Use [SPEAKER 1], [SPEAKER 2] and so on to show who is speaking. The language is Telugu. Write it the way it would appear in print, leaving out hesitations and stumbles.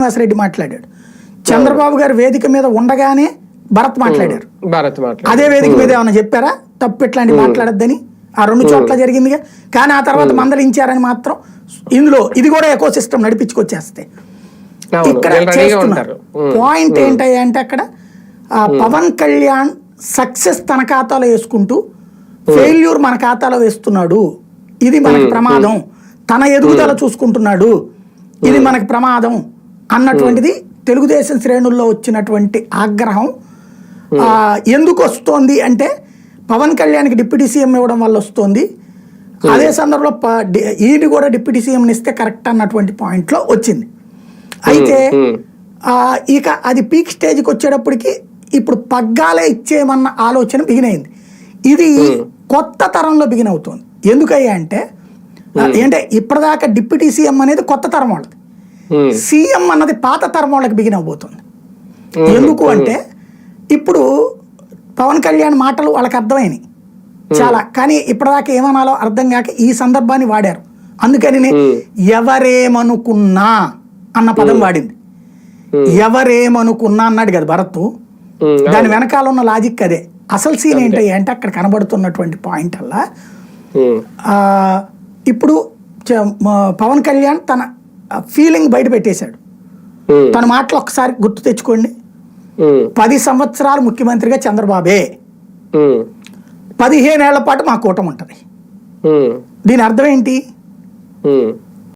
[SPEAKER 1] శ్రీనివాసరెడ్డి మాట్లాడాడు. చంద్రబాబు గారు వేదిక మీద ఉండగానే భరత్ మాట్లాడారు. అదే వేదిక మీద ఏమైనా చెప్పారా తప్పు ఇట్లాంటి మాట్లాడద్దని? ఆ రెండు చోట్ల జరిగిందిగా. కానీ ఆ తర్వాత మందలించారని మాత్రం ఇందులో ఇది కూడా ఎకో సిస్టమ్ నడిపించుకొచ్చేస్తే ఇక్కడ చేస్తున్నారు. పాయింట్ ఏంటయ్యా అంటే అక్కడ పవన్ కళ్యాణ్ సక్సెస్ తన ఖాతాలో వేసుకుంటూ ఫెయిల్యూర్ మన ఖాతాలో వేస్తున్నాడు, ఇది మనకి ప్రమాదం, తన ఎదుగుదల చూసుకుంటున్నాడు, ఇది మనకి ప్రమాదం అన్నటువంటిది తెలుగుదేశం శ్రేణుల్లో వచ్చినటువంటి ఆగ్రహం ఎందుకు వస్తోంది అంటే పవన్ కళ్యాణ్కి డిప్యూటీ సీఎం ఇవ్వడం వల్ల వస్తుంది. అదే సందర్భంలో ఈయన కూడా డిప్యూటీ సీఎంని ఇస్తే కరెక్ట్ అన్నటువంటి పాయింట్లో వచ్చింది. అయితే ఇక అది పీక్ స్టేజ్కి వచ్చేటప్పటికి ఇప్పుడు పగ్గాలే ఇచ్చేయమన్న ఆలోచన బిగినైంది. ఇది కొత్త తరంలో బిగిన్ అవుతుంది. ఎందుకయ్యా అంటే ఇప్పటిదాకా డిప్యూటీ సీఎం అనేది కొత్త తరం వాళ్ళది, సీఎం అన్నది పాత తరం వాళ్ళకి బిగిన్ అవబోతుంది. ఎందుకు అంటే ఇప్పుడు పవన్ కళ్యాణ్ మాటలు వాళ్ళకి అర్థమైనాయి చాలా, కానీ ఇప్పటిదాకా ఏమనాలో అర్థం కాక ఈ సందర్భాన్ని వాడారు. అందుకని ఎవరేమనుకున్నా అన్న పదం వాడింది. ఎవరేమనుకున్నా అన్నాడు కదా భరత్, దాని వెనకాల ఉన్న లాజిక్ అదే. అసలు సీన్ ఏంటి అంటే అక్కడ కనబడుతున్నటువంటి పాయింట్ అలా ఇప్పుడు పవన్ కళ్యాణ్ తన ఫీలింగ్ బయట పెట్టేశాడు. తన మాటలు ఒకసారి గుర్తు తెచ్చుకోండి. 10 సంవత్సరాలు ముఖ్యమంత్రిగా చంద్రబాబే, 15 ఏళ్ల పాటు మా కూటమి ఉంటుంది. దీని అర్థం ఏంటి?